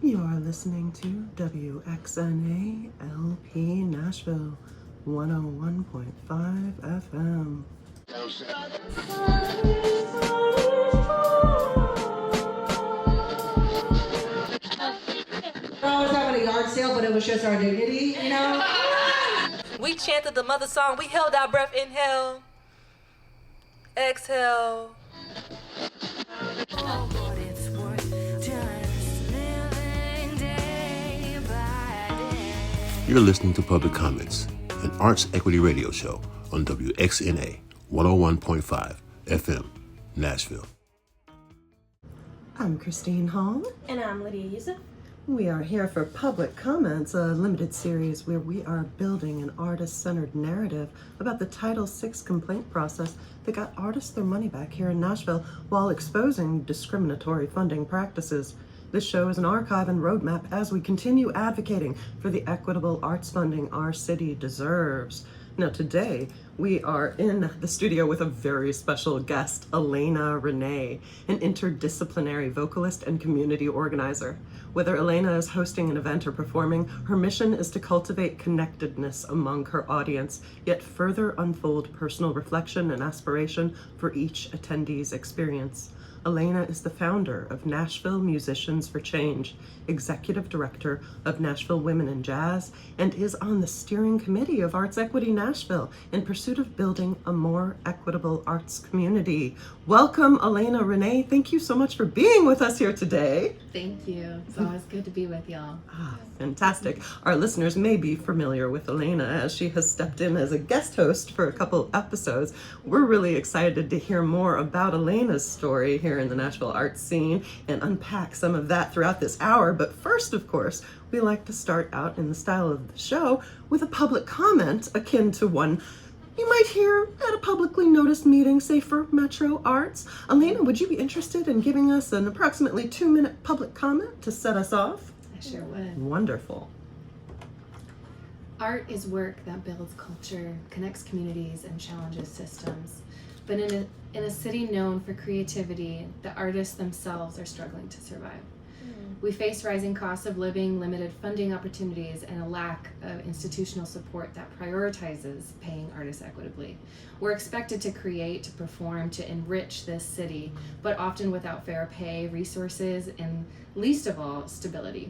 You're listening to WXNA LP Nashville 101.5 FM. We're always having a yard sale, but it was just our dignity, you know? We chanted the mother song. We held our breath. Inhale. Exhale. You're listening to Public Comments, an arts equity radio show on WXNA 101.5 FM, Nashville. I'm Christine Hall. And I'm Lydia Yusuf. We are here for Public Comments, a limited series where we are building an artist-centered narrative about the Title VI complaint process that got artists their money back here in Nashville while exposing discriminatory funding practices. This show is an archive and roadmap as we continue advocating for the equitable arts funding our city deserves. Now today, we are in the studio with a very special guest, Alayna Renae, an interdisciplinary vocalist and community organizer. Whether Alayna is hosting an event or performing, her mission is to cultivate connectedness among her audience, yet further unfold personal reflection and aspiration for each attendee's experience. Alayna is the founder of Nashville Musicians for Change, executive director of Nashville Women in Jazz, and is on the steering committee of Arts Equity Nashville in pursuit of building a more equitable arts community. Welcome, Alayna Renae. Thank you so much for being with us here today. Thank you. It's always good to be with y'all. Fantastic. Our listeners may be familiar with Alayna as she has stepped in as a guest host for a couple episodes. We're really excited to hear more about Alayna's story here in the Nashville arts scene and unpack some of that throughout this hour. But first, of course, we like to start out in the style of the show with a public comment akin to one you might hear at a publicly noticed meeting, say for Metro Arts. Alayna, would you be interested in giving us an approximately 2-minute public comment to set us off? I sure would. Wonderful. Art is work that builds culture, connects communities, and challenges systems. But in a city known for creativity, the artists themselves are struggling to survive. We face rising costs of living, limited funding opportunities, and a lack of institutional support that prioritizes paying artists equitably. We're expected to create, to perform, to enrich this city, but often without fair pay, resources, and least of all, stability.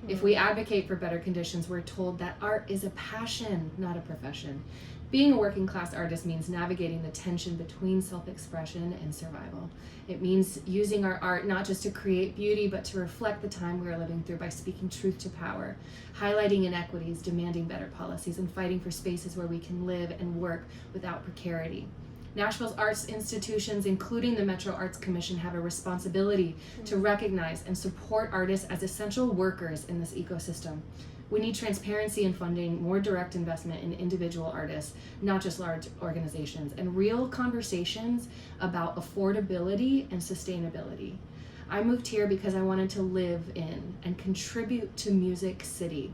If we advocate for better conditions, we're told that art is a passion, not a profession. Being a working class artist means navigating the tension between self-expression and survival. It means using our art not just to create beauty, but to reflect the time we are living through by speaking truth to power, highlighting inequities, demanding better policies, and fighting for spaces where we can live and work without precarity. Nashville's arts institutions, including the Metro Arts Commission, have a responsibility to recognize and support artists as essential workers in this ecosystem. We need transparency in funding, more direct investment in individual artists, not just large organizations, and real conversations about affordability and sustainability. I moved here because I wanted to live in and contribute to Music City.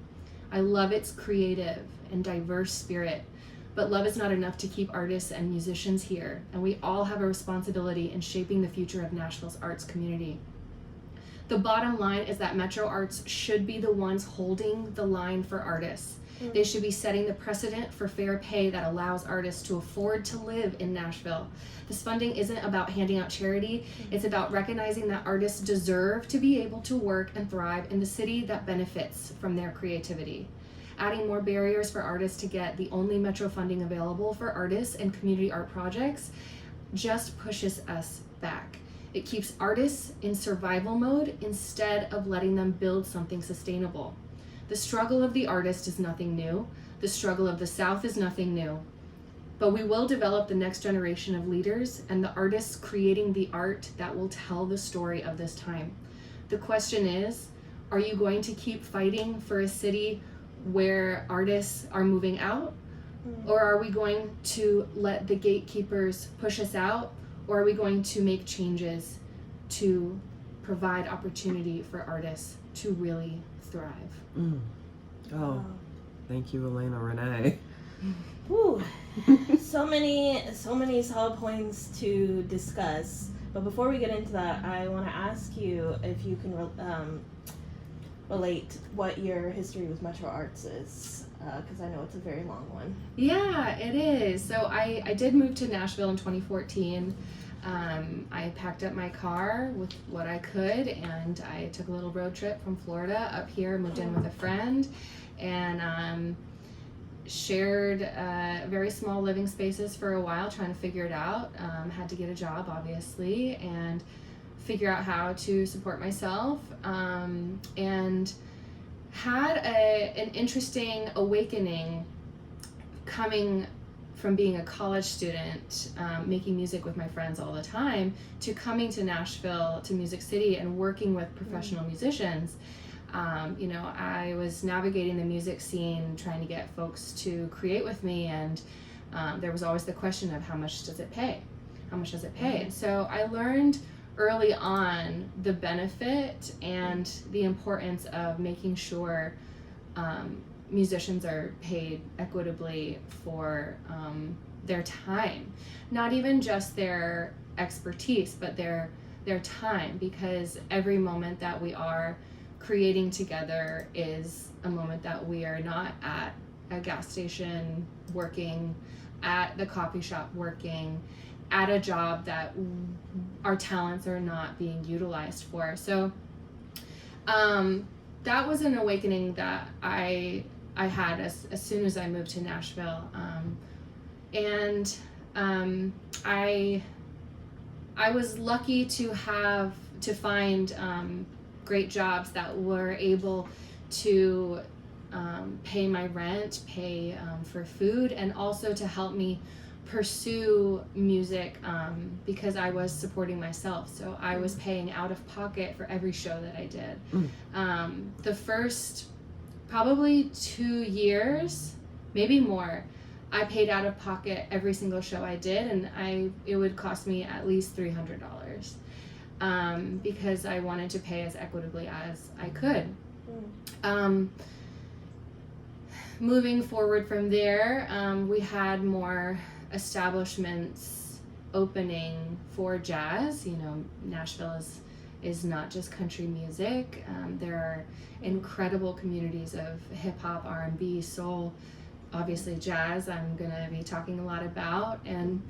I love its creative and diverse spirit, but love is not enough to keep artists and musicians here, and we all have a responsibility in shaping the future of Nashville's arts community. The bottom line is that Metro Arts should be the ones holding the line for artists. They should be setting the precedent for fair pay that allows artists to afford to live in Nashville. This funding isn't about handing out charity. It's about recognizing that artists deserve to be able to work and thrive in the city that benefits from their creativity. Adding more barriers for artists to get the only Metro funding available for artists and community art projects just pushes us back. It keeps artists in survival mode instead of letting them build something sustainable. The struggle of the artist is nothing new. The struggle of the South is nothing new. But we will develop the next generation of leaders and the artists creating the art that will tell the story of this time. The question is, are you going to keep fighting for a city where artists are moving out? Or are we going to let the gatekeepers push us out? Or are we going to make changes to provide opportunity for artists to really thrive? Oh, thank you, Alayna Renae. Whew. so many solid points to discuss. But before we get into that, I want to ask you if you can relate what your history with Metro Arts is, because I know it's a very long one. Yeah, it is. So I did move to Nashville in 2014. I packed up my car with what I could, and I took a little road trip from Florida up here, moved in with a friend, and shared very small living spaces for a while, trying to figure it out. Had to get a job, obviously, and figure out how to support myself, and had an interesting awakening coming from being a college student, making music with my friends all the time, to coming to Nashville, to Music City, and working with professional musicians. I was navigating the music scene, trying to get folks to create with me, and there was always the question of how much does it pay? How much does it pay? And so I learned early on the benefit and the importance of making sure musicians are paid equitably for their time, not even just their expertise, but their time, because every moment that we are creating together is a moment that we are not at a gas station working, at the coffee shop working, at a job that our talents are not being utilized for. So that was an awakening that I had as soon as I moved to Nashville, and I was lucky to find great jobs that were able to pay my rent, pay for food, and also to help me pursue music, because I was supporting myself. So I was paying out of pocket for every show that I did. The first probably 2 years, maybe more, I paid out of pocket every single show I did, and it would cost me at least $300, because I wanted to pay as equitably as I could. Moving forward from there, we had more establishments opening for jazz. Nashville is not just country music. There are incredible communities of hip hop, R&B, soul, obviously jazz I'm gonna be talking a lot about. And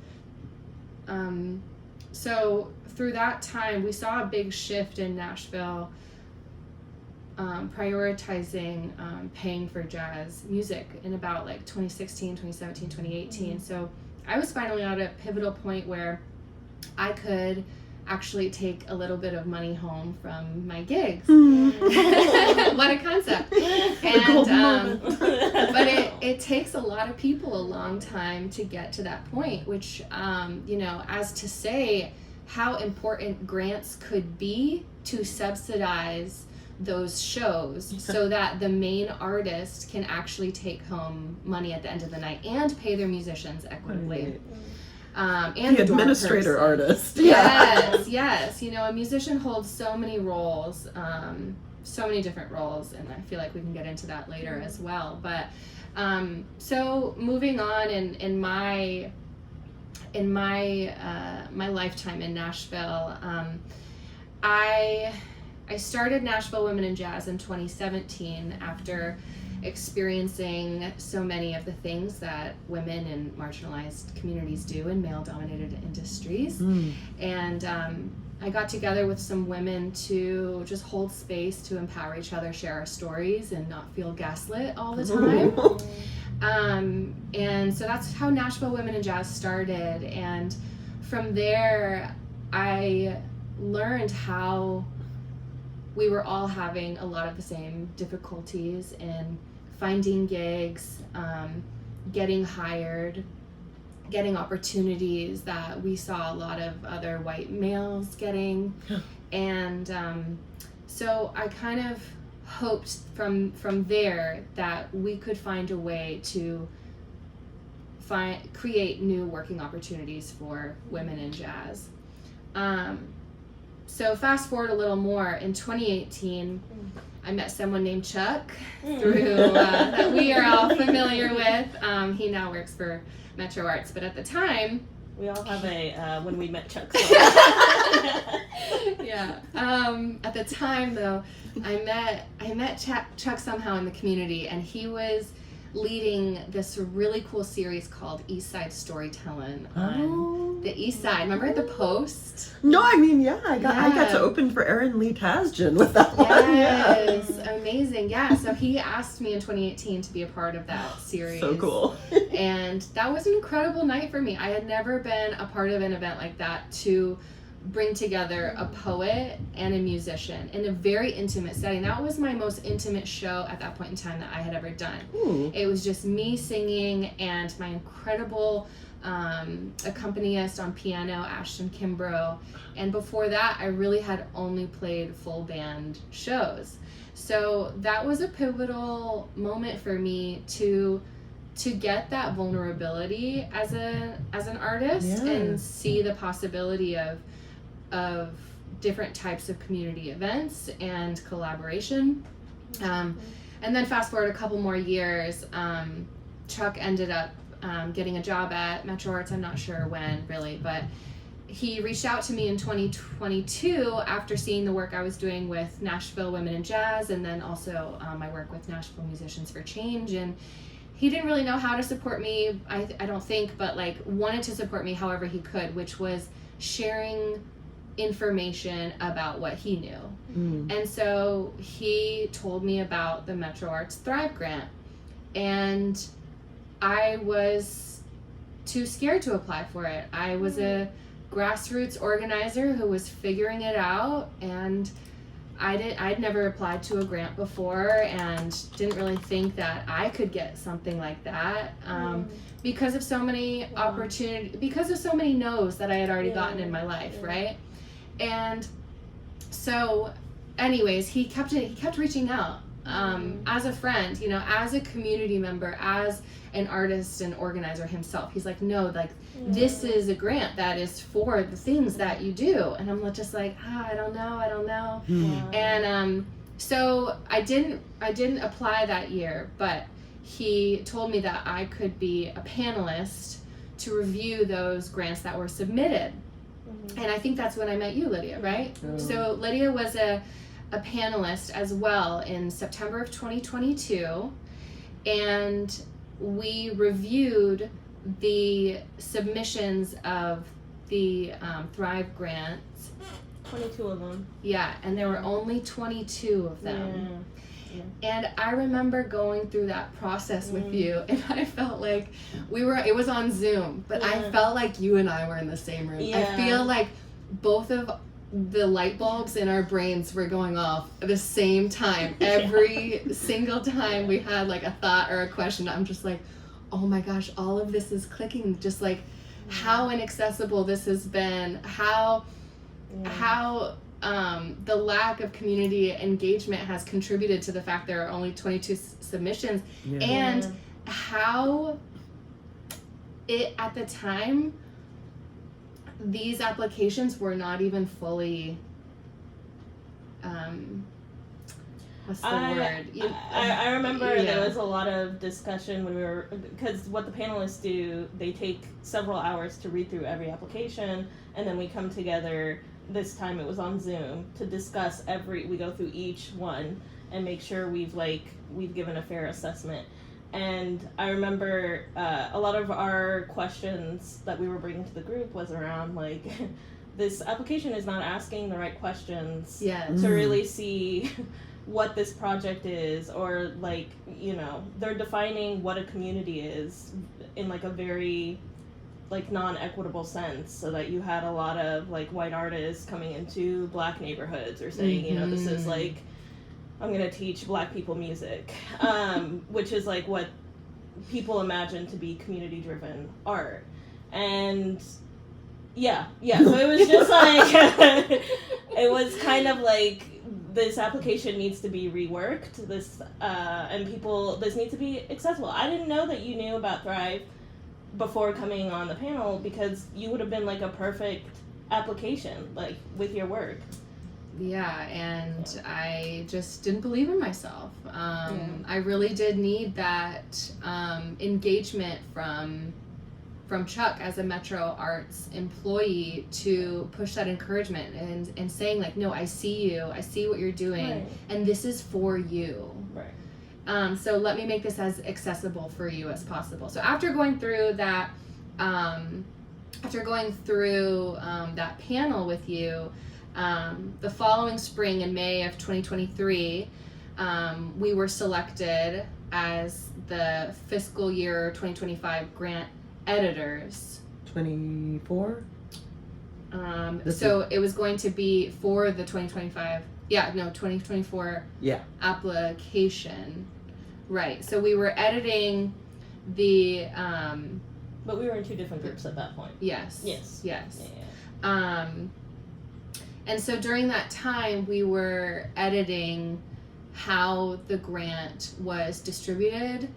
so through that time, we saw a big shift in Nashville, prioritizing paying for jazz music in about like 2016, 2017, 2018. So I was finally at a pivotal point where I could actually take a little bit of money home from my gigs. What a concept. And but it takes a lot of people a long time to get to that point, which as to say how important grants could be to subsidize those shows so that the main artist can actually take home money at the end of the night and pay their musicians equitably. And the administrator artist. Yes. A musician holds so many roles, so many different roles, and I feel like we can get into that later as well. But so moving on in my lifetime in Nashville, I started Nashville Women in Jazz in 2017 after experiencing so many of the things that women in marginalized communities do in male-dominated industries. And I got together with some women to just hold space to empower each other, share our stories, and not feel gaslit all the time. And so that's how Nashville Women in Jazz started. And from there, I learned how we were all having a lot of the same difficulties in finding gigs, getting hired, getting opportunities that we saw a lot of other white males getting. And so I kind of hoped from there that we could find a way to create new working opportunities for women in jazz. So fast forward a little more, in 2018, I met someone named Chuck through that we are all familiar with. He now works for Metro Arts, but at the time, we all have a when we met Chuck story. Yeah. At the time, though, I met Chuck somehow in the community, and he was leading this really cool series called East Side Storytelling on the East Side. Remember the Post? No, I mean, yeah, I got to open for Erin Lee Tasjan with that one. Yes, amazing. Yeah, so he asked me in 2018 to be a part of that series. So cool. And that was an incredible night for me. I had never been a part of an event like that to bring together a poet and a musician in a very intimate setting. That was my most intimate show at that point in time that I had ever done. Ooh. It was just me singing and my incredible accompanist on piano, Ashton Kimbrough. And before that, I really had only played full band shows. So that was a pivotal moment for me to get that vulnerability as an artist and see the possibility of different types of community events and collaboration. And then fast forward a couple more years, Chuck ended up getting a job at Metro Arts. I'm not sure when really, but he reached out to me in 2022 after seeing the work I was doing with Nashville Women in Jazz, and then also my work with Nashville Musicians for Change. And he didn't really know how to support me, I don't think, but like wanted to support me however he could, which was sharing information about what he knew. And so he told me about the Metro Arts Thrive Grant, and I was too scared to apply for it. I was a grassroots organizer who was figuring it out, and I'd never applied to a grant before and didn't really think that I could get something like that because of so many opportunities, because of so many no's that I had already gotten in my life, right? And so anyways, he kept reaching out as a friend, you know, as a community member, as an artist and organizer himself. He's like, no, like this is a grant that is for the things that you do. And I'm just like, I don't know. And so I didn't apply that year, but he told me that I could be a panelist to review those grants that were submitted. And I think that's when I met you, Lydia, right? So Lydia was a panelist as well in September of 2022, and we reviewed the submissions of the Thrive grants. 22 of them. Yeah, and there were only 22 of them. And I remember going through that process with you, and I felt like it was on Zoom, but I felt like you and I were in the same room. I feel like both of the light bulbs in our brains were going off at the same time. Every single time we had like a thought or a question, I'm just like, oh my gosh, all of this is clicking. Just like how inaccessible this has been, how the lack of community engagement has contributed to the fact there are only 22 submissions, and how it at the time these applications were not even fully what's the word? I remember there was a lot of discussion when we were, because what the panelists do, they take several hours to read through every application, and then we come together. This time it was on Zoom to discuss we go through each one and make sure we've given a fair assessment. And I remember a lot of our questions that we were bringing to the group was around like, this application is not asking the right questions to really see what this project is, or like, you know, they're defining what a community is in like a very like non-equitable sense, so that you had a lot of like white artists coming into black neighborhoods or saying, you know, this is like, I'm gonna teach black people music, which is like what people imagine to be community driven art. And so it was just like it was kind of like, this application needs to be reworked, this needs to be accessible. I didn't know that you knew about Thrive before coming on the panel, because you would have been like a perfect application, like with your work. And I just didn't believe in myself. I really did need that engagement from from Chuck as a Metro Arts employee to push that encouragement and saying like, no, I see you, I see what you're doing, Right. and this is for you. Right. So let me make this as accessible for you as possible. So after going through that, that panel with you, the following spring in May of 2023, we were selected as the fiscal year 2025 grant editors. 24? So it was going to be for the 2024 application. Right. So we were editing the But we were in two different groups at that point. Yes. Yes. Yes. Yeah. And so during that time, we were editing how the grant was distributed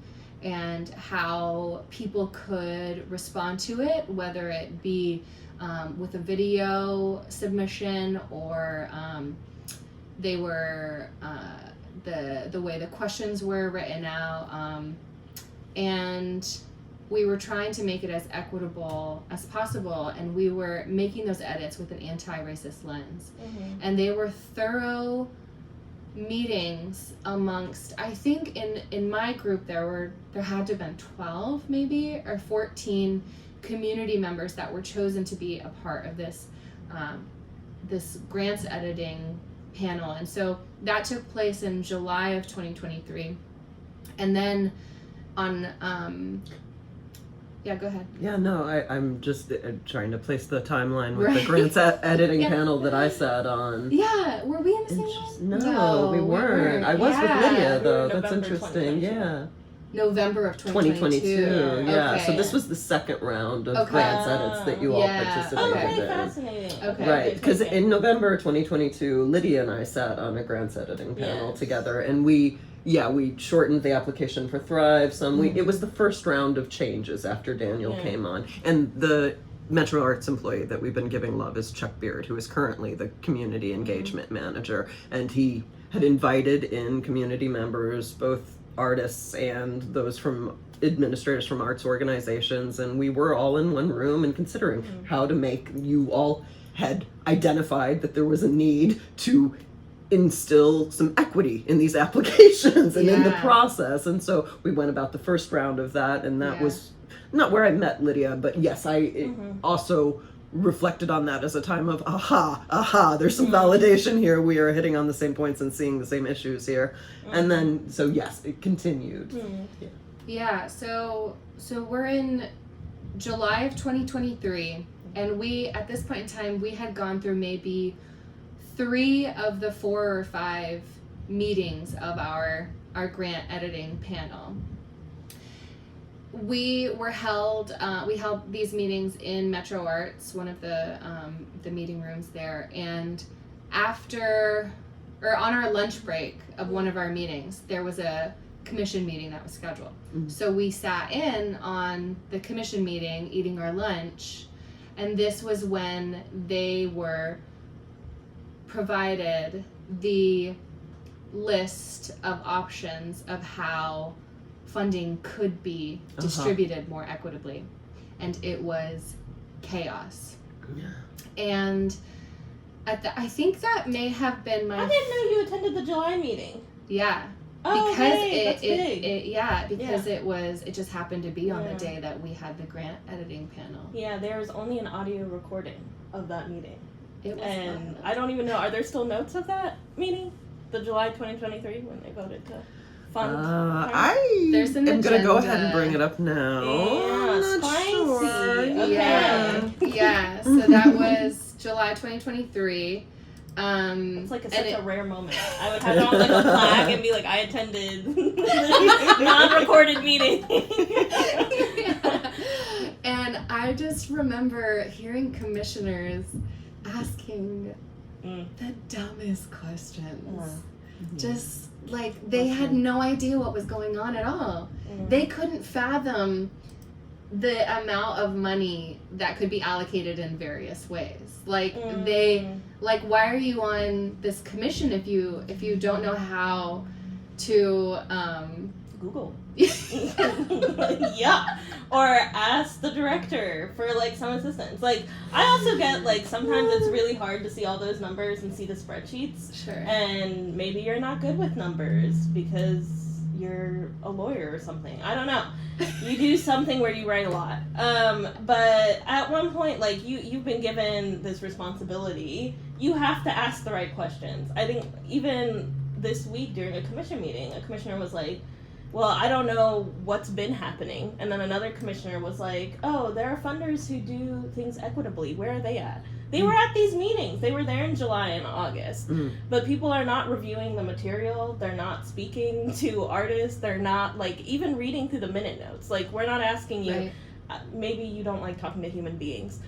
and how people could respond to it, whether it be with a video submission or they were the way the questions were written out, and we were trying to make it as equitable as possible, and we were making those edits with an anti-racist lens. Mm-hmm. And they were thorough meetings amongst, I think in my group there had to have been 12 maybe or 14 community members that were chosen to be a part of this this grants editing panel. And so that took place in July of 2023. And then on yeah, go ahead. Yeah, no, I'm just trying to place the timeline with the Right. grants editing Yeah. panel that I sat on. Yeah, were we in the same one? No, we weren't. I was with Yeah. Lydia, though. We were That's November interesting. 2022. Yeah. November of 2022. 2022. Yeah. Okay. So this was the second round of Okay. grants edits that you all Yeah. participated Okay, in. fascinating. Okay. Right, because in November 2022, Lydia and I sat on a grants editing panel Yes. together, and we shortened the application for Thrive some. It was the first round of changes after Daniel Yeah. came on, and the Metro Arts employee that we've been giving love is Chuck Beard, who is currently the community engagement manager, and he had invited in community members, both artists and those from administrators from arts organizations, and we were all in one room and considering how to make, you all had identified that there was a need to instill some equity in these applications and in the Yeah. process. And so we went about the first round of that, and that Yeah. was not where I met Lydia, but yes, I also reflected on that as a time of aha, there's some validation here. We are hitting on the same points and seeing the same issues here. And then, so yes, it continued. Yeah, so we're in July of 2023, and we, at this point in time, we had gone through maybe 3 of the 4 or 5 meetings of our grant editing panel. We held these meetings in Metro Arts, one of the meeting rooms there, and on our lunch break of one of our meetings, there was a commission meeting that was scheduled. So we sat in on the commission meeting, eating our lunch, and this was when they were provided the list of options of how funding could be distributed more equitably, and it was chaos. And I think that may have been my I didn't know you attended the July meeting. yeah. Oh, Because right, that's big. it just happened to be on the day that we had the grant editing panel. Yeah, there's only an audio recording of that meeting. It was And fun. I don't even know, are there still notes of that meeting? The July 2023 when they voted to fund? There's an I'm gonna go ahead and agenda. bring it up now. Yeah, I'm not spicy. sure. Okay. Yeah. So that was July 2023. It's like and such it- a rare moment. I would have it on like a plaque and be like, I attended non-recorded meeting. Yeah. And I just remember hearing commissioners asking the dumbest questions. Just like they had no idea what was going on at all. They couldn't fathom the amount of money that could be allocated in various ways. Like why are you on this commission if you don't know how to Google. Yeah. Or ask the director for like some assistance. Like I also get like sometimes it's really hard to see all those numbers and see the spreadsheets. Sure. And maybe you're not good with numbers because you're a lawyer or something. I don't know. You do something where you write a lot. But at one point, like you've been given this responsibility. You have to ask the right questions. I think even this week during a commission meeting, a commissioner was like, well, I don't know what's been happening. And then another commissioner was like, oh, there are funders who do things equitably. Where are they at? They were at these meetings. They were there in July and August. But people are not reviewing the material. They're not speaking to artists. They're not, like, even reading through the minute notes. Like, we're not asking you, Right. Maybe you don't like talking to human beings.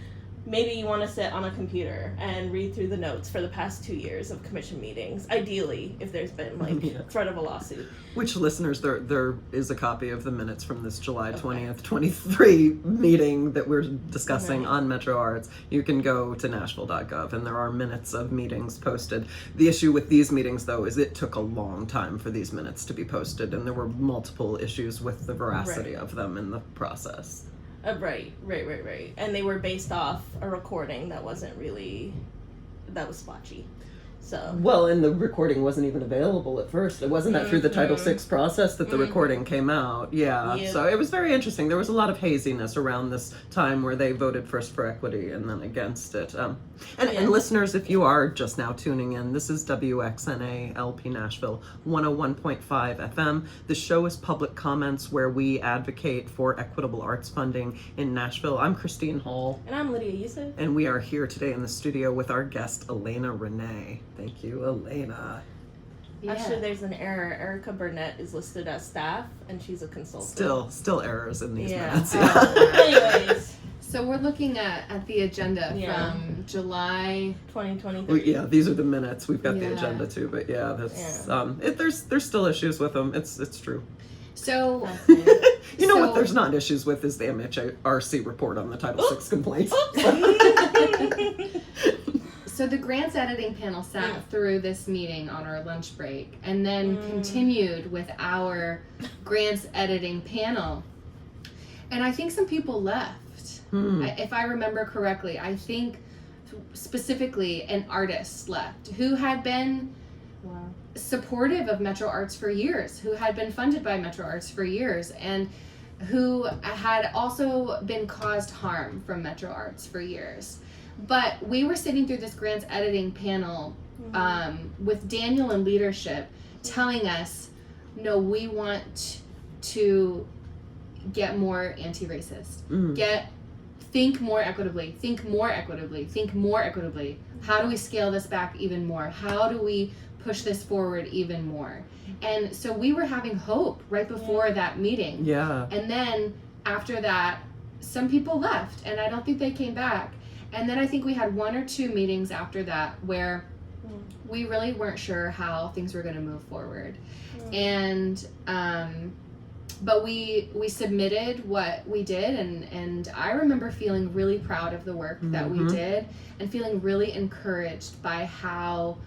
Maybe you want to sit on a computer and read through the notes for the past 2 years of commission meetings. Ideally, if there's been, like, threat of a lawsuit. Which, listeners, there is a copy of the minutes from this July 20th, 23 meeting that we're discussing on Metro Arts. You can go to nashville.gov, and there are minutes of meetings posted. The issue with these meetings, though, is it took a long time for these minutes to be posted, and there were multiple issues with the veracity of them in the process. Right. And they were based off a recording that wasn't really, that was splotchy. So. Well, and the recording wasn't even available at first. It wasn't that through the Title VI process that the recording came out. Yeah. Yep. So it was very interesting. There was a lot of haziness around this time where they voted first for equity and then against it. And listeners, if you are just now tuning in, this is WXNA LP Nashville 101.5 FM. The show is Public Comments, where we advocate for equitable arts funding in Nashville. I'm Christine Hall. And I'm Lydia Yusuf. And we are here today in the studio with our guest, Alayna Renae. Thank you, Alayna. Yeah. Actually, there's an error. Erica Burnett is listed as staff, and she's a consultant. Still errors in these minutes. Anyways. So we're looking at the agenda from July 2023. Yeah, these are the minutes. We've got the Yeah. agenda too, but yeah, that's there's still issues with them. It's true. So You know what So- there's not issues with is the MHRC report on the Title VI complaints. So the grants editing panel sat through this meeting on our lunch break and then continued with our grants editing panel. And I think some people left. If I remember correctly, I think specifically an artist left who had been supportive of Metro Arts for years, who had been funded by Metro Arts for years, and who had also been caused harm from Metro Arts for years. But we were sitting through this grants editing panel with Daniel in leadership telling us, no, we want to get more anti-racist, think more equitably, think more equitably, think more equitably. How do we scale this back even more? How do we push this forward even more? And so we were having hope right before that meeting. Yeah. And then after that, some people left, and I don't think they came back. And then I think we had 1 or 2 meetings after that where we really weren't sure how things were going to move forward. And but we submitted what we did, and I remember feeling really proud of the work that we did and feeling really encouraged by how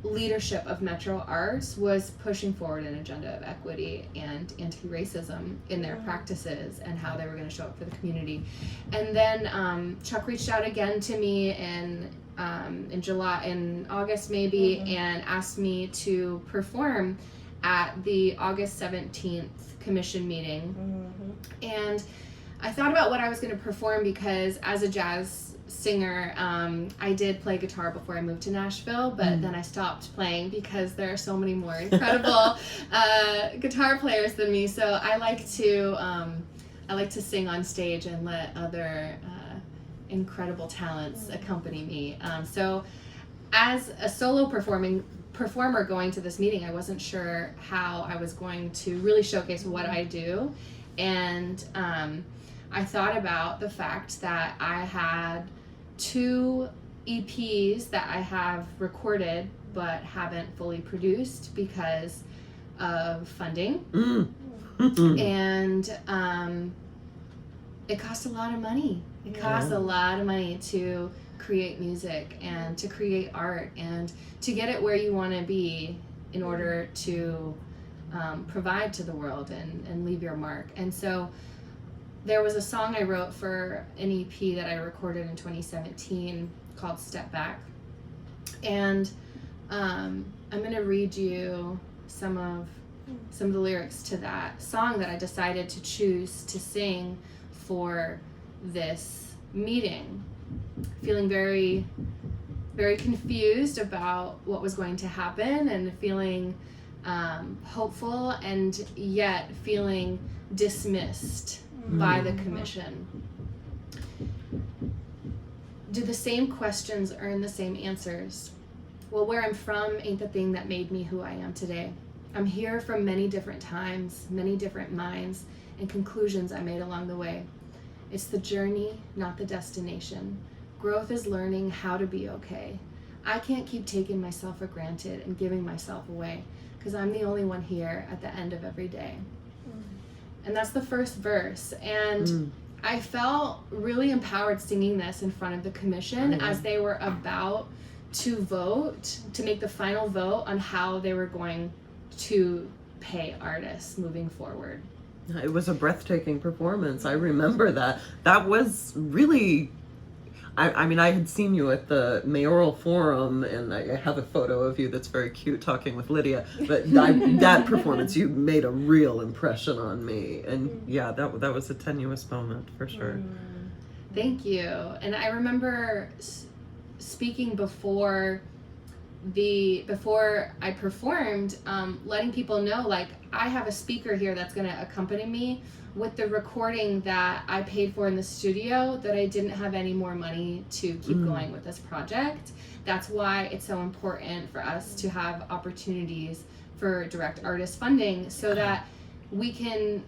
leadership of Metro Arts was pushing forward an agenda of equity and anti-racism in their practices and how they were going to show up for the community. And then Chuck reached out again to me in August maybe, and asked me to perform at the August 17th commission meeting. And I thought about what I was going to perform because as a jazz singer, I did play guitar before I moved to Nashville, but then I stopped playing because there are so many more incredible guitar players than me. So I like to sing on stage and let other incredible talents accompany me. So as a solo performer going to this meeting, I wasn't sure how I was going to really showcase what I do. And I thought about the fact that I had 2 EPs that I have recorded but haven't fully produced because of funding. And it costs a lot of money. It costs a lot of money to create music and to create art and to get it where you want to be in order to provide to the world and leave your mark. And so there was a song I wrote for an EP that I recorded in 2017 called Step Back. And I'm going to read you some of the lyrics to that song that I decided to choose to sing for this meeting. Feeling very, very confused about what was going to happen, and feeling hopeful, and yet feeling dismissed by the commission. Do the same questions earn the same answers? Well, where I'm from ain't the thing that made me who I am today. I'm here from many different times, many different minds, and conclusions I made along the way. It's the journey, not the destination. Growth is learning how to be okay. I can't keep taking myself for granted and giving myself away, because I'm the only one here at the end of every day. And that's the first verse. And I felt really empowered singing this in front of the commission as they were about to vote, to make the final vote on how they were going to pay artists moving forward. It was a breathtaking performance. I remember that. That was really, I mean, I had seen you at the mayoral forum, and I have a photo of you that's very cute talking with Lydia, but that performance, you made a real impression on me. And yeah, that was a tenuous moment for sure. Thank you. And I remember speaking before I performed, letting people know, like, I have a speaker here that's going to accompany me with the recording that I paid for in the studio, that I didn't have any more money to keep going with this project. That's why it's so important for us to have opportunities for direct artist funding, so that we can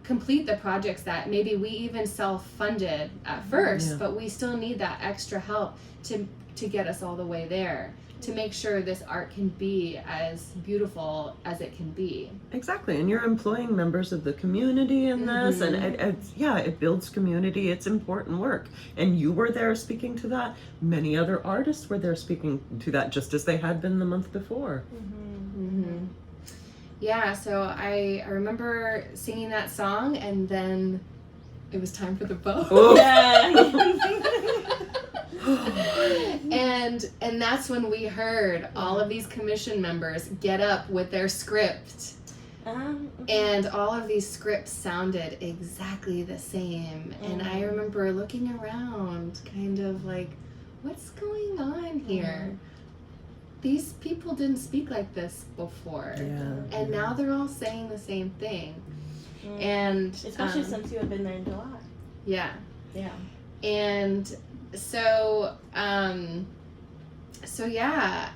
complete the projects that maybe we even self-funded at first, but we still need that extra help to get us all the way there, to make sure this art can be as beautiful as it can be. Exactly, and you're employing members of the community in this, and it builds community. It's important work, and you were there speaking to that. Many other artists were there speaking to that, just as they had been the month before. Yeah, so I remember singing that song, and then it was time for the vote. And that's when we heard all of these commission members get up with their script. And all of these scripts sounded exactly the same. And I remember looking around, kind of like, what's going on here? These people didn't speak like this before. And now they're all saying the same thing. And especially since you have been there in July. Yeah. And so yeah,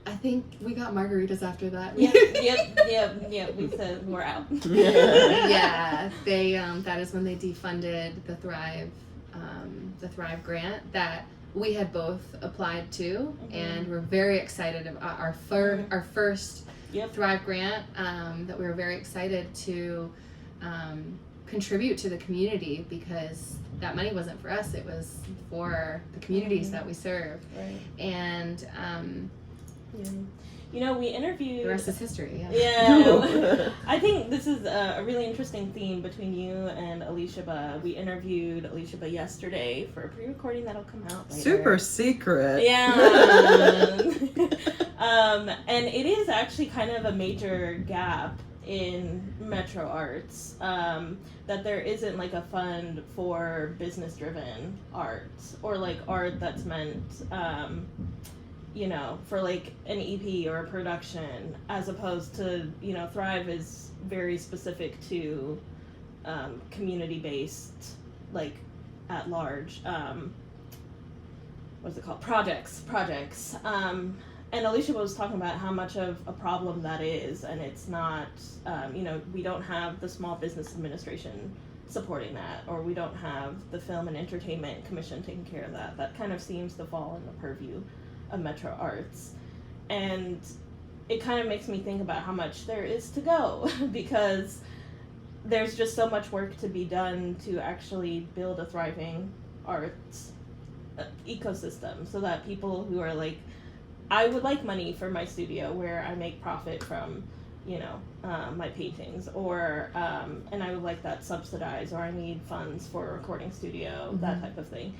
I think we got margaritas after that. Yep. We said we're out. Yeah, they that is when they defunded the Thrive grant that we had both applied to, and we're very excited about our first Thrive grant, that we were very excited to contribute to the community, because that money wasn't for us, it was for the communities that we serve. And you know, we interviewed, the rest is history. I think this is a really interesting theme between you and Alicia. We interviewed Alicia yesterday for a pre-recording that'll come out later. Super secret. And it is actually kind of a major gap in Metro Arts, that there isn't like a fund for business-driven art, or like art that's meant you know, for like an EP or a production, as opposed to, you know, Thrive is very specific to community-based, like at large, what's it called? Projects. And Alicia was talking about how much of a problem that is, and it's not, you know, we don't have the Small Business Administration supporting that, or we don't have the Film and Entertainment Commission taking care of that. That kind of seems to fall in the purview of Metro Arts. And it kind of makes me think about how much there is to go, because there's just so much work to be done to actually build a thriving arts ecosystem, so that people who are like, I would like money for my studio where I make profit from my paintings, or and I would like that subsidized, or I need funds for a recording studio, that type of thing.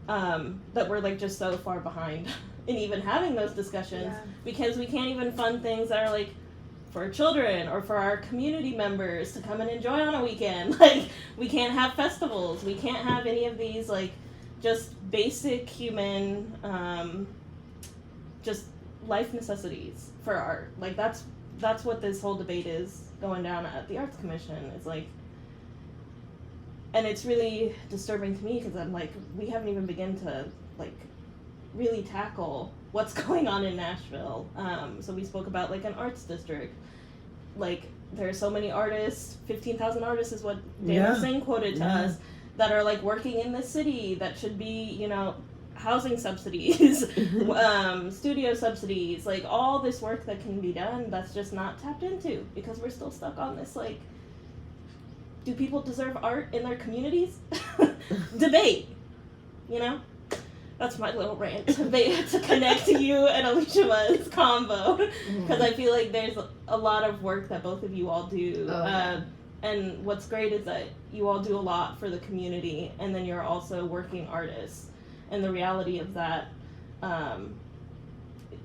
That we're like just so far behind in even having those discussions, because we can't even fund things that are like for children or for our community members to come and enjoy on a weekend. Like, we can't have festivals, we can't have any of these like just basic human just life necessities for art. Like, that's what this whole debate is going down at the Arts Commission. It's like, and it's really disturbing to me, because I'm like, we haven't even begun to like really tackle what's going on in Nashville. So we spoke about like an arts district. Like, there are so many artists, 15,000 artists is what Dan Singh quoted to us, that are like working in the city that should be, housing subsidies, studio subsidies, like all this work that can be done that's just not tapped into, because we're still stuck on this like, do people deserve art in their communities? Debate, That's my little rant to connect to you and Alicia's combo, because I feel like there's a lot of work that both of you all do. And what's great is that you all do a lot for the community, and then you're also working artists. And the reality of that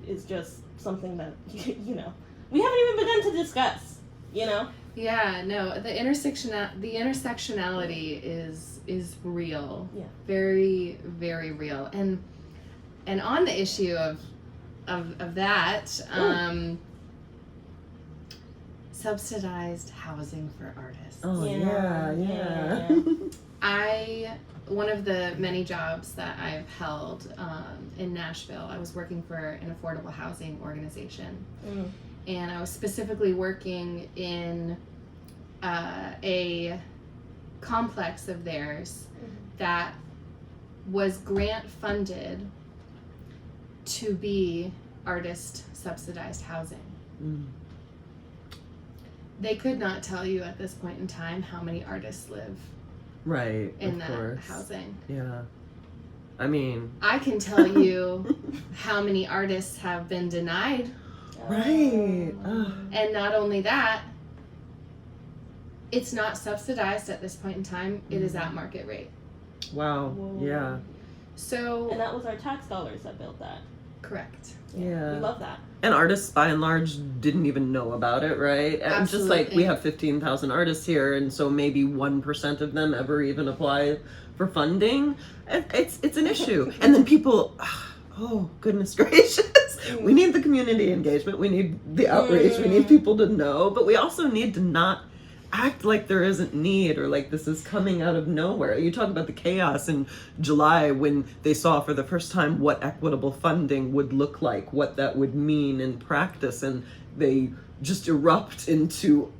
is just something that, we haven't even begun to discuss, Yeah, no, the intersectionality is real. Yeah. Very, very real. And on the issue of that, subsidized housing for artists. Oh yeah. One of the many jobs that I've held in Nashville, I was working for an affordable housing organization. And I was specifically working in a complex of theirs that was grant funded to be artist subsidized housing. They could not tell you at this point in time how many artists live in that housing. Yeah. I mean, I can tell you how many artists have been denied. Right. And not only that, it's not subsidized at this point in time. It is at market rate. Wow. Whoa. Yeah. So, and that was our tax dollars that built that. Correct. Yeah. We love that. And artists, by and large, didn't even know about it, right? And just like we have 15,000 artists here, and so maybe 1% of them ever even apply for funding. It's an issue. And then people, oh, goodness gracious. We need the community engagement. We need the outreach. We need people to know. But we also need to not act like there isn't need, or like this is coming out of nowhere. You talk about the chaos in July when they saw for the first time what equitable funding would look like, what that would mean in practice, and they just erupt into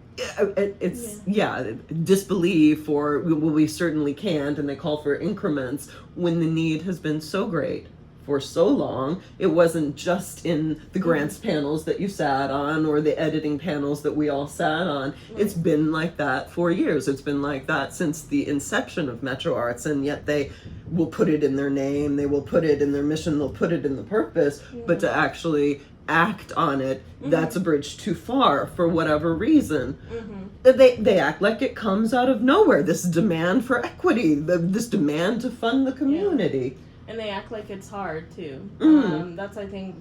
disbelief, or well, we certainly can't, and they call for increments when the need has been so great for so long. It wasn't just in the grants panels that you sat on or the editing panels that we all sat on. It's been like that for years. It's been like that since the inception of Metro Arts, and yet they will put it in their name, they will put it in their mission, they'll put it in the purpose, but to actually act on it, that's a bridge too far for whatever reason. They act like it comes out of nowhere, this demand for equity, this demand to fund the community. And they act like it's hard too. That's, I think,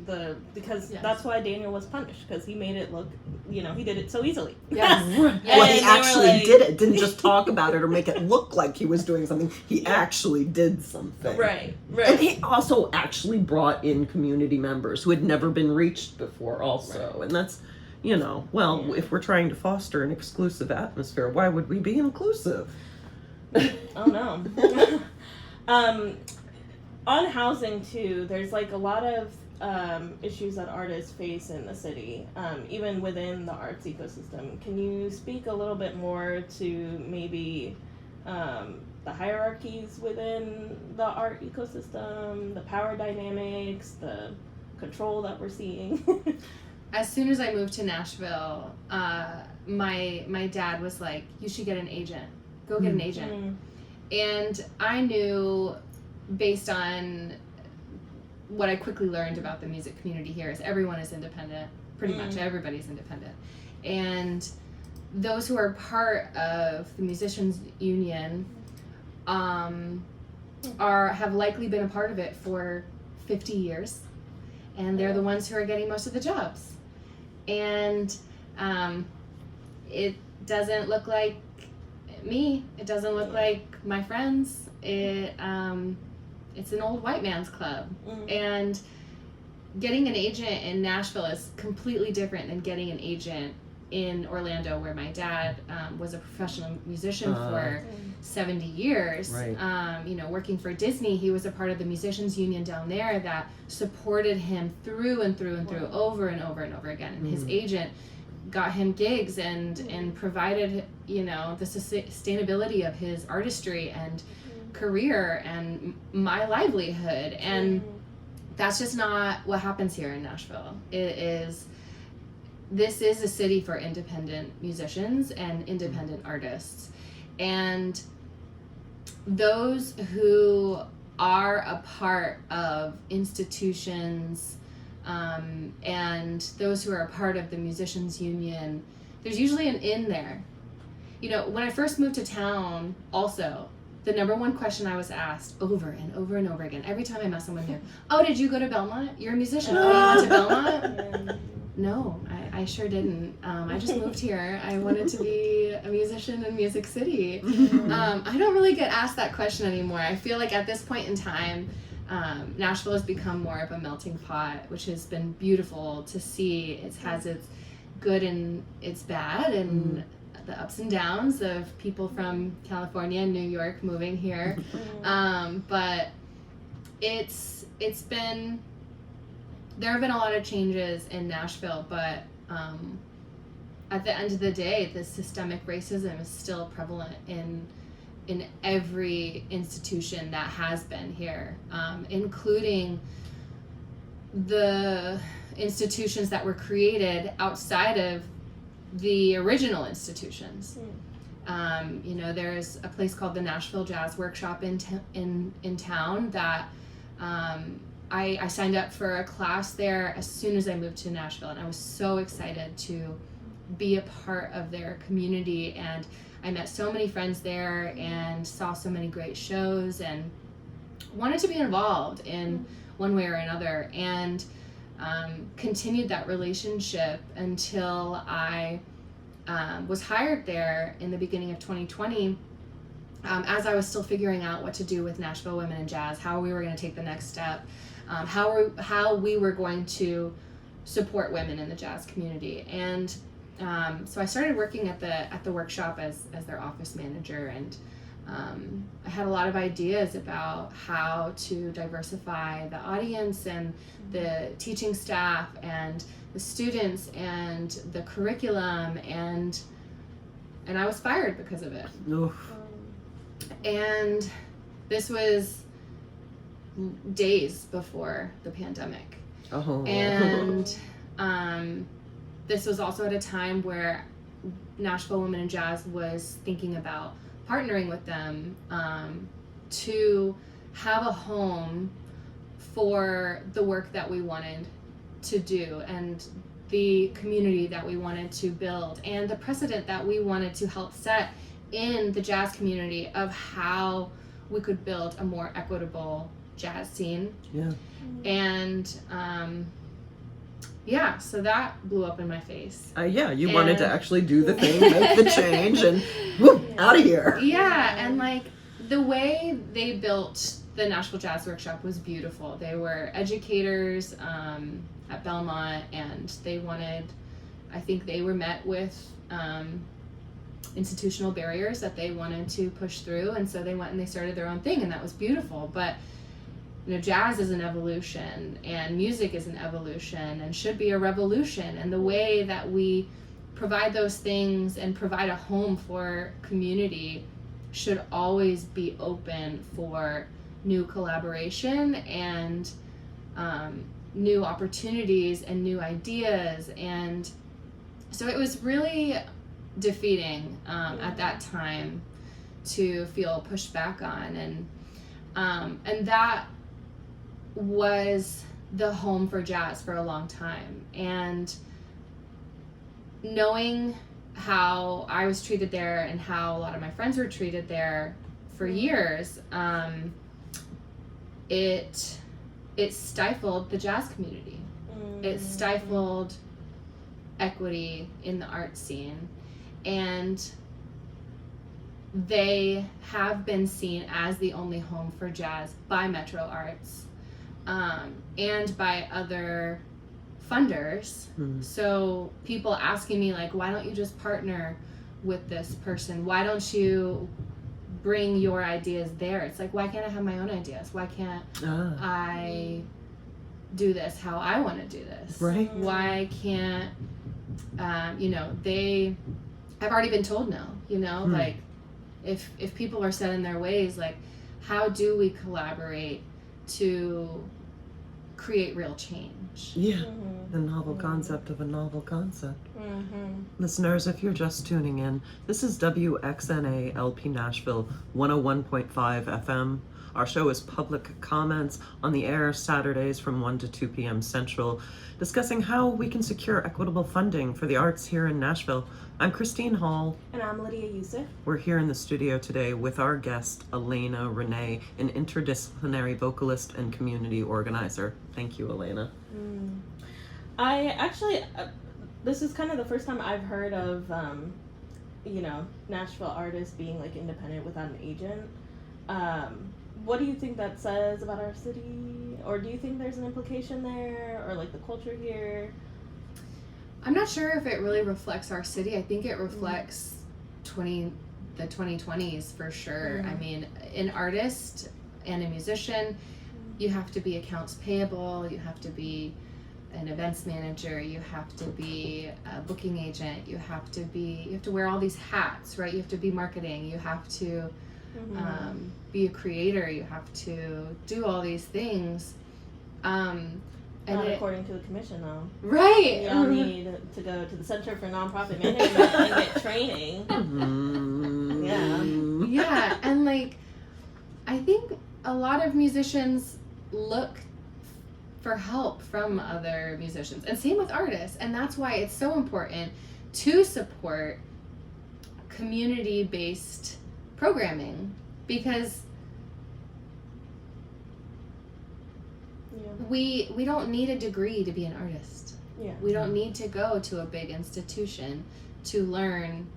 because that's why Daniel was punished, because he made it look, he did it so easily. Yes. Well, he actually did it. Didn't just talk about it or make it look like he was doing something. He actually did something. Right. And he also actually brought in community members who had never been reached before also. Right. And that's, if we're trying to foster an exclusive atmosphere, why would we be inclusive? Oh, no. On housing too, there's like a lot of issues that artists face in the city, even within the arts ecosystem. Can you speak a little bit more to maybe the hierarchies within the art ecosystem, the power dynamics, the control that we're seeing? As soon as I moved to Nashville, my dad was like, you should get an agent. Go get an agent. And I knew, based on what I quickly learned about the music community here, is everyone is independent. Pretty much everybody's independent. And those who are part of the Musicians Union have likely been a part of it for 50 years, and they're the ones who are getting most of the jobs. And it doesn't look like me. It doesn't look like my friends. It's an old white man's club. And getting an agent in Nashville is completely different than getting an agent in Orlando, where my dad was a professional musician for 70 years. Right. Working for Disney, he was a part of the Musicians Union down there that supported him through and through and through, over and over and over again. And his agent got him gigs and provided, the sustainability of his artistry and career and my livelihood. And that's just not what happens here in Nashville. This is a city for independent musicians and independent artists. And those who are a part of institutions and those who are a part of the Musicians Union, there's usually an in there. When I first moved to town, also, the number one question I was asked over and over and over again, every time I met someone new, oh, did you go to Belmont? You're a musician. Oh, you went to Belmont? No, I sure didn't. I just moved here. I wanted to be a musician in Music City. I don't really get asked that question anymore. I feel like at this point in time, Nashville has become more of a melting pot, which has been beautiful to see. It has its good and its bad, and the ups and downs of people from California and New York moving here. But it's been, there have been a lot of changes in Nashville, but at the end of the day, the systemic racism is still prevalent in every institution that has been here, including the institutions that were created outside of the original institutions. There's a place called the Nashville Jazz Workshop in town that I signed up for a class there as soon as I moved to Nashville, and I was so excited to be a part of their community, and I met so many friends there and saw so many great shows and wanted to be involved in one way or another, and continued that relationship until I was hired there in the beginning of 2020, as I was still figuring out what to do with Nashville Women in Jazz, how we were going to take the next step, how we were going to support women in the jazz community. And so I started working at the workshop as their office manager, and I had a lot of ideas about how to diversify the audience and the teaching staff and the students and the curriculum, and I was fired because of it. Oof. And this was days before the pandemic. Oh. And this was also at a time where Nashville Women in Jazz was thinking about partnering with them to have a home for the work that we wanted to do, and the community that we wanted to build, and the precedent that we wanted to help set in the jazz community of how we could build a more equitable jazz scene. Yeah. And so that blew up in my face. You wanted to actually do the thing, make the change, and whoop, out of here. Yeah, and like the way they built the Nashville Jazz Workshop was beautiful. They were educators at Belmont, and I think they were met with institutional barriers that they wanted to push through, and so they went and they started their own thing, and that was beautiful. But jazz is an evolution, and music is an evolution, and should be a revolution, and the way that we provide those things and provide a home for community should always be open for new collaboration and new opportunities and new ideas. And so it was really defeating at that time to feel pushed back on, and that was the home for jazz for a long time. And knowing how I was treated there and how a lot of my friends were treated there for years, it stifled the jazz community. It stifled equity in the art scene, and they have been seen as the only home for jazz by Metro Arts and by other funders. So people asking me like, why don't you just partner with this person? Why don't you bring your ideas there? It's like, why can't I have my own ideas? Why can't I do this how I want to do this? Right. Why can't I've already been told no, like if people are set in their ways, like how do we collaborate to create real change? Yeah, the novel concept of a novel concept. Listeners, if you're just tuning in, this is WXNA LP Nashville 101.5 FM. Our show is Public Comments, on the air Saturdays from 1 to 2 p.m. Central, discussing how we can secure equitable funding for the arts here in Nashville. I'm Christine Hall. And I'm Lydia Youssef. We're here in the studio today with our guest, Alayna Renae, an interdisciplinary vocalist and community organizer. Thank you, Alayna. I actually, this is kind of the first time I've heard of, Nashville artists being like independent without an agent. What do you think that says about our city? Or do you think there's an implication there? Or like the culture here? I'm not sure if it really reflects our city. I think it reflects the 2020s for sure. I mean, an artist and a musician, you have to be accounts payable, you have to be an events manager, you have to be a booking agent, you have to wear all these hats, right? You have to be marketing, you have to be a creator, you have to do all these things. Not according to the commission, though. Right. You all need to go to the Center for Nonprofit Management and get training. Yeah, and like, I think a lot of musicians look for help from other musicians, and same with artists, and that's why it's so important to support community-based programming, because we don't need a degree to be an artist. Yeah. We don't need to go to a big institution to learn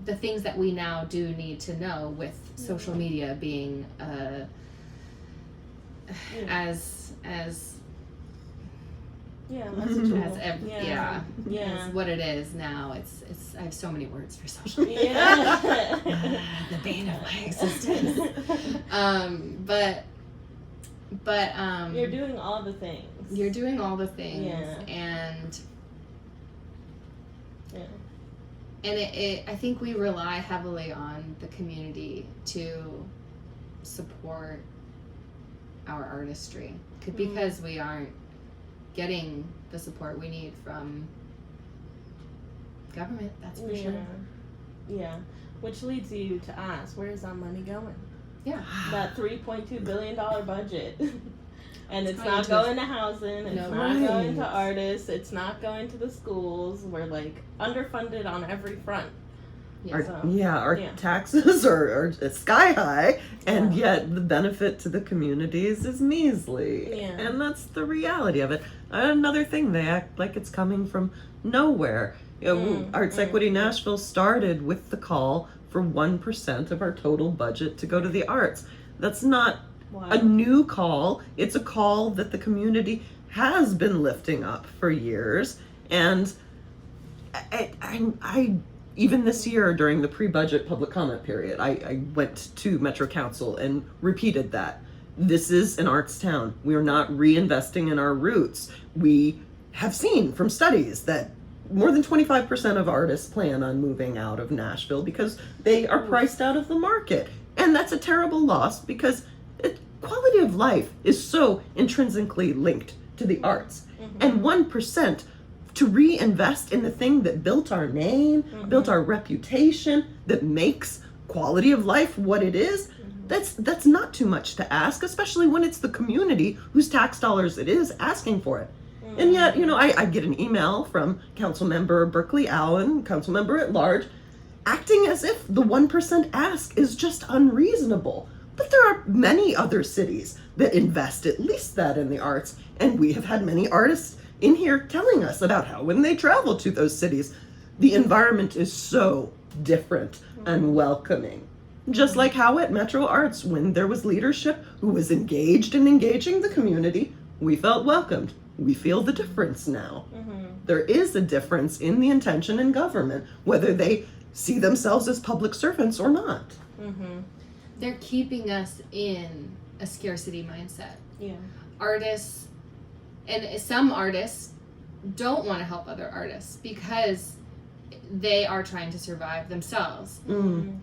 the things that we now do need to know, with social media being as what it is now. It's I have so many words for social media. The bane of my existence. But you're doing all the things. You're doing all the things, and it I think we rely heavily on the community to support our artistry, because we aren't getting the support we need from government, that's for sure. Yeah, which leads you to ask, where is that money going? Yeah. That $3.2 billion budget. And it's not going to housing, it's not going to artists, it's not going to the schools. We're like underfunded on every front. Our taxes are sky high, and yet the benefit to the communities is measly. And that's the reality of it. Another thing, they act like it's coming from nowhere. Arts Equity Nashville started with the call for 1% of our total budget to go to the arts. That's not a new call. It's a call that the community has been lifting up for years. And I even this year during the pre-budget public comment period, I went to Metro Council and repeated that. This is an arts town. We are not reinvesting in our roots. We have seen from studies that more than 25% of artists plan on moving out of Nashville because they are priced out of the market. And that's a terrible loss, because quality of life is so intrinsically linked to the arts. And 1% to reinvest in the thing that built our name, built our reputation, that makes quality of life what it is, that's not too much to ask, especially when it's the community whose tax dollars it is asking for it. And yet, I get an email from Councilmember Berkeley Allen, Councilmember at large, acting as if the 1% ask is just unreasonable. But there are many other cities that invest at least that in the arts, and we have had many artists in here telling us about how when they travel to those cities, the environment is so different and welcoming. Just like how at Metro Arts, when there was leadership who was engaged in engaging the community, we felt welcomed. We feel the difference now. There is a difference in the intention in government, whether they see themselves as public servants or not. They're keeping us in a scarcity mindset. Yeah. Artists, and some artists don't want to help other artists because they are trying to survive themselves.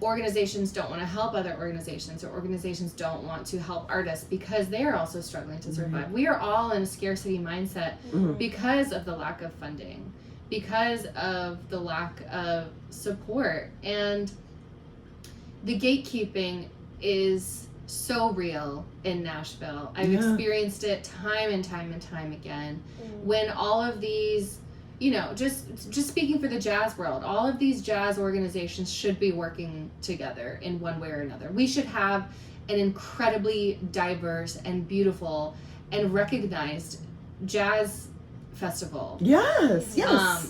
Organizations don't want to help other organizations, or organizations don't want to help artists because they are also struggling to survive. We are all in a scarcity mindset because of the lack of funding, because of the lack of support. And the gatekeeping is so real in Nashville. I've experienced it time and time and time again. When all of these, just speaking for the jazz world, all of these jazz organizations should be working together in one way or another. We should have an incredibly diverse and beautiful and recognized jazz festival. Yes.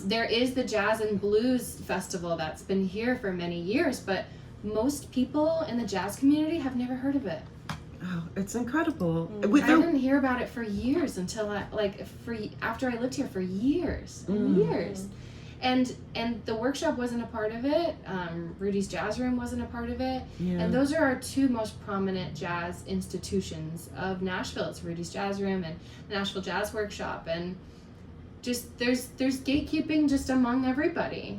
There is the Jazz and Blues Festival that's been here for many years, but most people in the jazz community have never heard of it. Oh, it's incredible. I didn't hear about it for years until after I lived here for years and years. And the workshop wasn't a part of it. Rudy's Jazz Room wasn't a part of it. And those are our two most prominent jazz institutions of Nashville. It's Rudy's Jazz Room and the Nashville Jazz Workshop. And just there's gatekeeping just among everybody.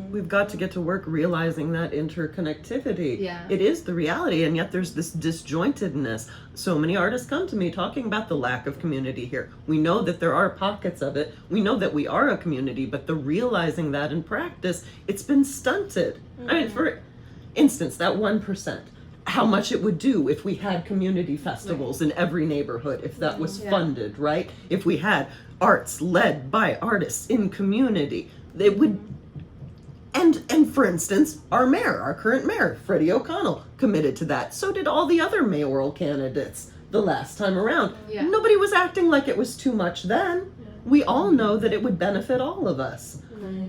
We've got to get to work realizing that interconnectivity. Yeah. It is the reality, and yet there's this disjointedness. So many artists come to me talking about the lack of community here. We know that there are pockets of it. We know that we are a community, but the realizing that in practice, it's been stunted. I mean, for instance, that 1%. How much it would do if we had community festivals in every neighborhood, if that was funded, right? If we had arts led by artists in community, they would. And for instance, our current mayor, Freddie O'Connell, committed to that. So did all the other mayoral candidates the last time around. Nobody was acting like it was too much then. We all know that it would benefit all of us.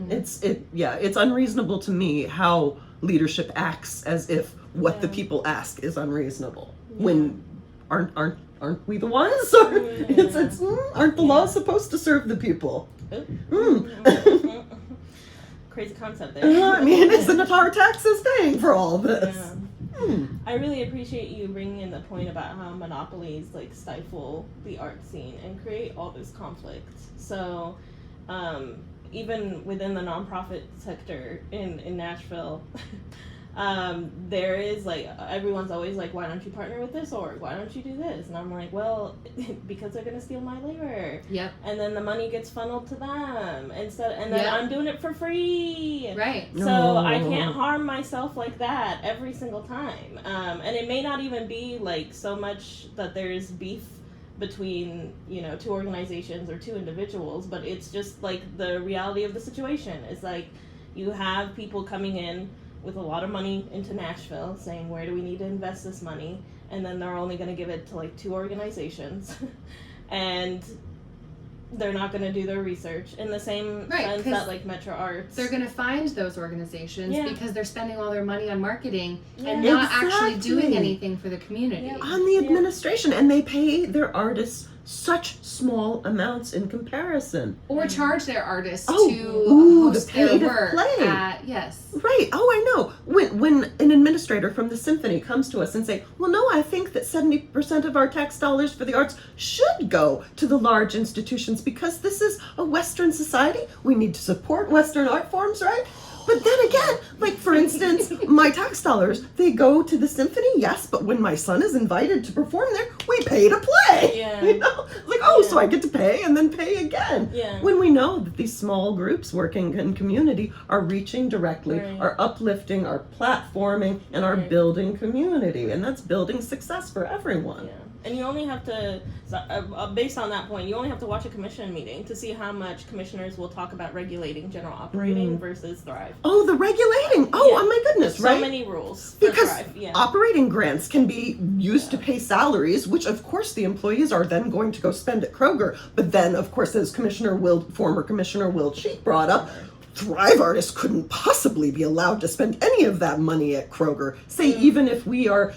It's unreasonable to me how leadership acts as if what the people ask is unreasonable. When aren't we the ones? Aren't the laws supposed to serve the people? Crazy concept there. I mean, isn't it our taxes paying for all this? I really appreciate you bringing in the point about how monopolies stifle the art scene and create all this conflict. So even within the nonprofit sector in Nashville, there is everyone's always why don't you partner with this org? Why don't you do this? And I'm like, well, because they're gonna steal my labor. Yep. And then the money gets funneled to them and then I'm doing it for free. Right. So I can't harm myself like that every single time. And it may not even be so much that there's beef between two organizations or two individuals, but it's just the reality of the situation is you have people coming in with a lot of money into Nashville saying, where do we need to invest this money? And then they're only going to give it to two organizations. And they're not going to do their research in the same sense that Metro Arts. They're going to find those organizations because they're spending all their money on marketing and not actually doing anything for the community. On the administration, and they pay their artists such small amounts in comparison. Or charge their artists to host their work at, Right. Oh, I know. When an administrator from the symphony comes to us and say, well, no, I think that 70% of our tax dollars for the arts should go to the large institutions because this is a Western society. We need to support Western art forms, right? But then again, for instance, my tax dollars, they go to the symphony, yes, but when my son is invited to perform there, we pay to play. So I get to pay and then pay again. When we know that these small groups working in community are reaching directly, are uplifting, are platforming, and are building community, and that's building success for everyone. And you only have to, based on that point, you only have to watch a commission meeting to see how much commissioners will talk about regulating general operating versus Thrive. Oh, the regulating. Oh, oh my goodness, There's right? so many rules for Because Thrive. Yeah. operating grants can be used to pay salaries, which of course the employees are then going to go spend at Kroger. But then, of course, as former Commissioner Will Cheek brought up, Thrive artists couldn't possibly be allowed to spend any of that money at Kroger. Say, even if we are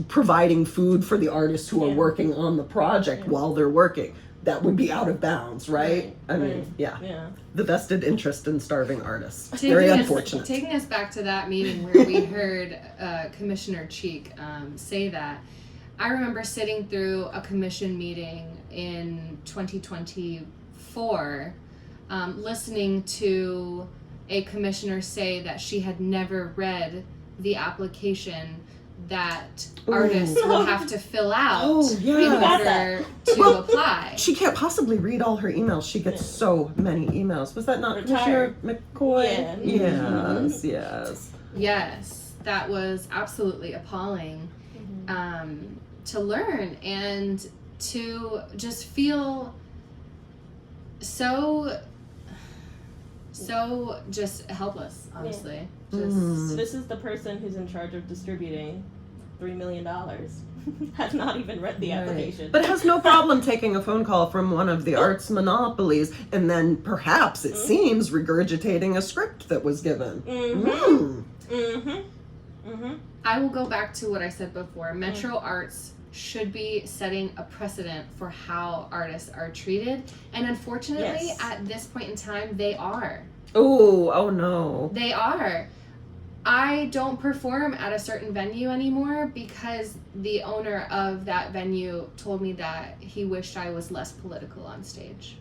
providing food for the artists who are working on the project while they're working, that would be out of bounds, right? I mean, yeah. The vested interest in starving artists. Very unfortunate. Taking us back to that meeting where we heard Commissioner Cheek say that, I remember sitting through a commission meeting in 2024, listening to a commissioner say that she had never read the application that artists will have to fill out in order to apply. She can't possibly read all her emails. She gets so many emails. Was that not Commissioner McCoy? Yeah. Yes. Yes, that was absolutely appalling to learn and to just feel so just helpless, honestly. This is the person who's in charge of distributing $3 million. Has not even read the application. But has no problem taking a phone call from one of the arts monopolies and then perhaps, it seems, regurgitating a script that was given. I will go back to what I said before. Metro Arts should be setting a precedent for how artists are treated. And unfortunately, at this point in time, they are. Oh no. They are. I don't perform at a certain venue anymore because the owner of that venue told me that he wished I was less political on stage.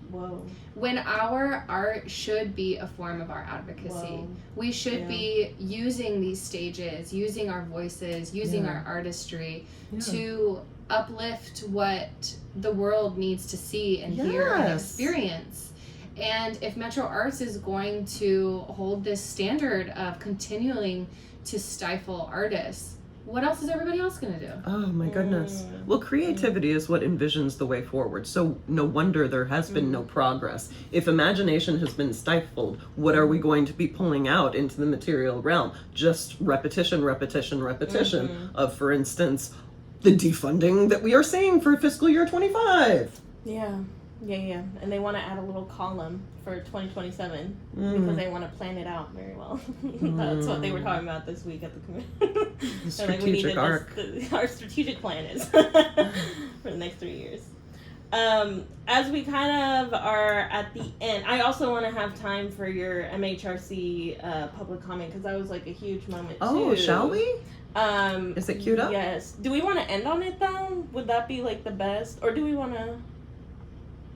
Whoa. When our art should be a form of our advocacy. We should be using these stages, using our voices, using our artistry to uplift what the world needs to see and hear and experience. And if Metro Arts is going to hold this standard of continuing to stifle artists, what else is everybody else going to do? Oh my goodness. Well, creativity is what envisions the way forward. So no wonder there has been no progress. If imagination has been stifled, what are we going to be pulling out into the material realm? Just repetition of, for instance, the defunding that we are seeing for fiscal year 25. Yeah. And they want to add a little column for 2027 because they want to plan it out very well. That's what they were talking about this week at the committee. The strategic arc. Our strategic plan is for the next 3 years. As we kind of are at the end, I also want to have time for your MHRC public comment because that was like a huge moment too. Oh, shall we? Is it queued up? Yes. Do we want to end on it though? Would that be like the best? Or do we want to...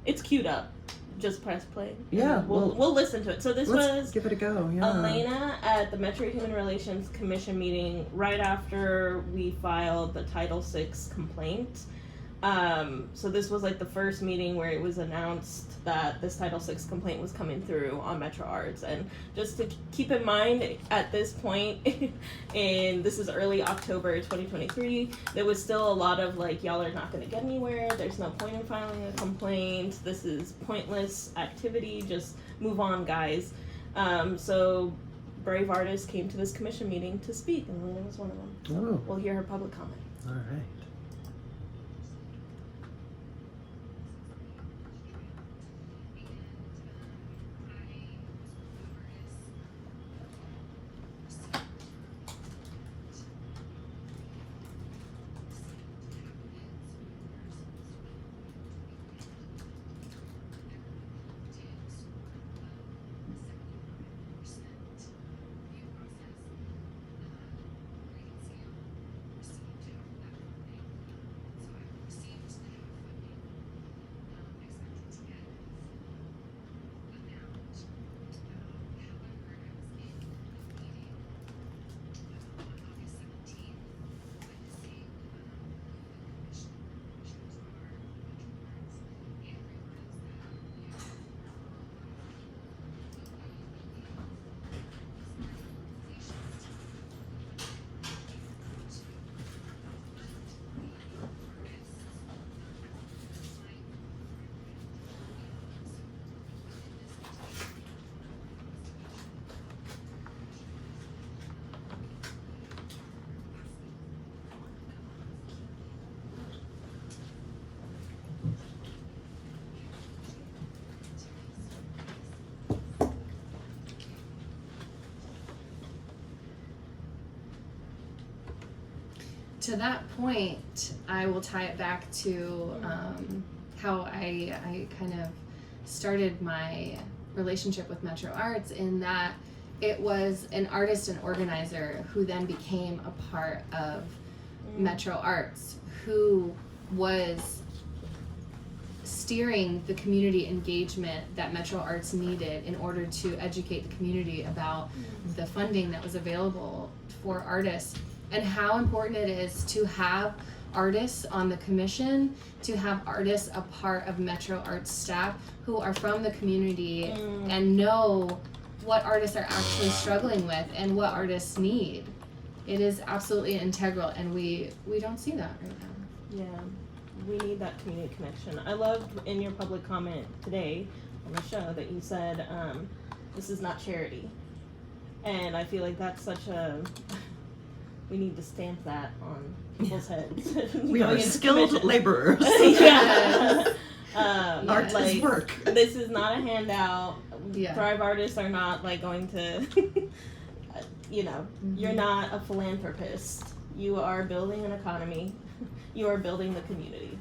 It's queued up. Just press play. Yeah. We'll listen to it. So this was give it a go. Yeah. Alayna at the Metro Human Relations Commission meeting right after we filed the Title VI complaint. So this was like the first meeting where it was announced that this Title VI complaint was coming through on Metro Arts. And just to keep in mind, at this point, and this is early October 2023, there was still a lot of like, y'all are not going to get anywhere. There's no point in filing a complaint. This is pointless activity. Just move on, guys. So brave artists came to this commission meeting to speak, and Alayna was one of them. So we'll hear her public comment. All right. to that point, I will tie it back to how I kind of started my relationship with Metro Arts, in that it was an artist and organizer who then became a part of Metro Arts, who was steering the community engagement that Metro Arts needed in order to educate the community about the funding that was available for artists, and how important it is to have artists on the commission, to have artists a part of Metro Arts staff who are from the community and know what artists are actually struggling with and what artists need. It is absolutely integral, and we don't see that right now. Yeah, we need that community connection. I loved in your public comment today on the show that you said, this is not charity. And I feel like that's such a, we need to stamp that on people's heads. We are skilled laborers. Yeah. Art is work. This is not a handout. Yeah. Thrive artists are not like going to, you're not a philanthropist. You are building an economy. You are building the community.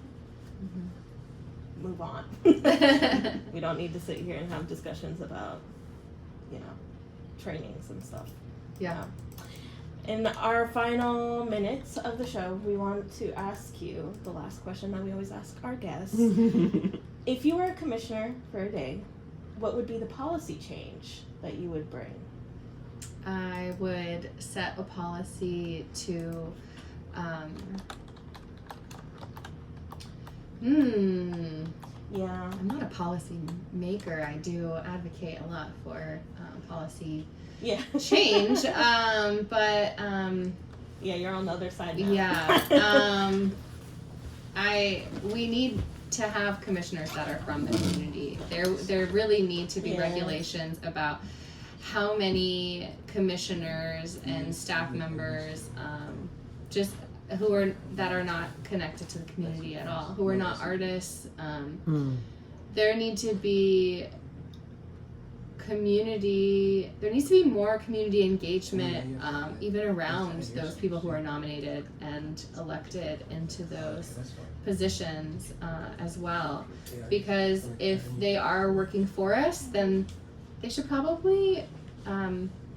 Move on. We don't need to sit here and have discussions about, trainings and stuff. Yeah. In our final minutes of the show, we want to ask you the last question that we always ask our guests. If you were a commissioner for a day, what would be the policy change that you would bring? I would set a policy to Yeah. I'm not a policy maker. I do advocate a lot for policy change, but yeah, you're on the other side now. yeah, we need to have commissioners that are from the community. There really need to be regulations about how many commissioners and staff members just that are not connected to the community at all, who are not artists. There needs to be more community engagement, even around those people who are nominated and elected into those positions as well. Because if they are working for us, then they should probably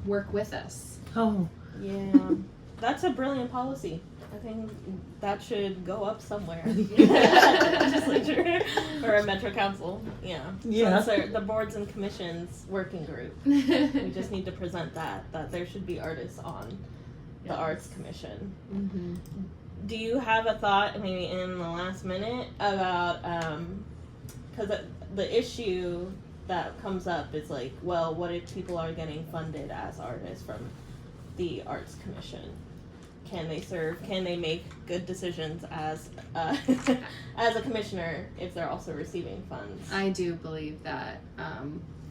work with us. Oh. Yeah. That's a brilliant policy. I think that should go up somewhere. Legislature or a Metro Council. Yeah. The boards and commissions working group. We just need to present that there should be artists on the Arts Commission. Mm-hmm. Do you have a thought, maybe in the last minute, about because the issue that comes up is like, well, what if people are getting funded as artists from the Arts Commission? Can they serve? Can they make good decisions as as a commissioner if they're also receiving funds? I do believe that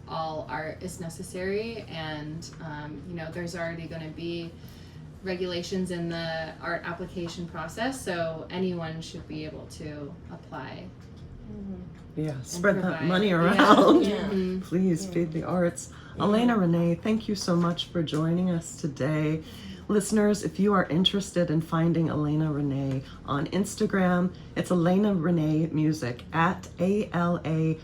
all art is necessary, and there's already going to be regulations in the art application process, so anyone should be able to apply. Yeah, spread that money around. Yeah. Please feed the arts. Alayna Renae, thank you so much for joining us today. Listeners, if you are interested in finding Alayna Renae on Instagram, it's Alayna Renae Music at ALAYNARENAE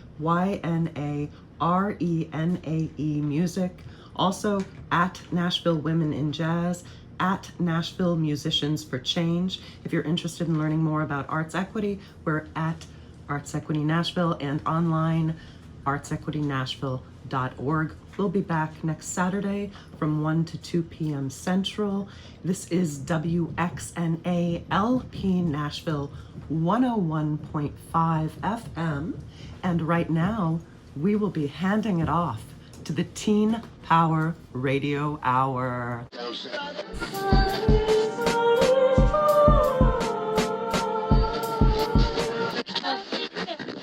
Music. Also at Nashville Women in Jazz, at Nashville Musicians for Change. If you're interested in learning more about arts equity, we're at Arts Equity Nashville and online artsequitynashville.org. We'll be back next Saturday from 1 to 2 p.m. Central. This is WXNA LP Nashville 101.5 FM. And right now, we will be handing it off to the Teen Power Radio Hour.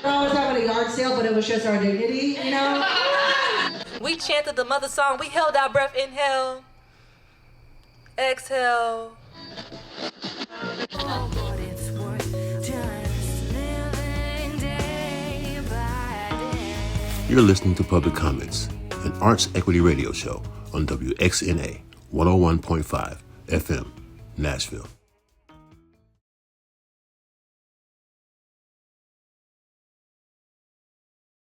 I was having a yard sale, but it was just our dignity, We chanted the mother song. We held our breath. Inhale. Exhale. You're listening to Public Comments, an arts equity radio show on WXNA 101.5 FM, Nashville.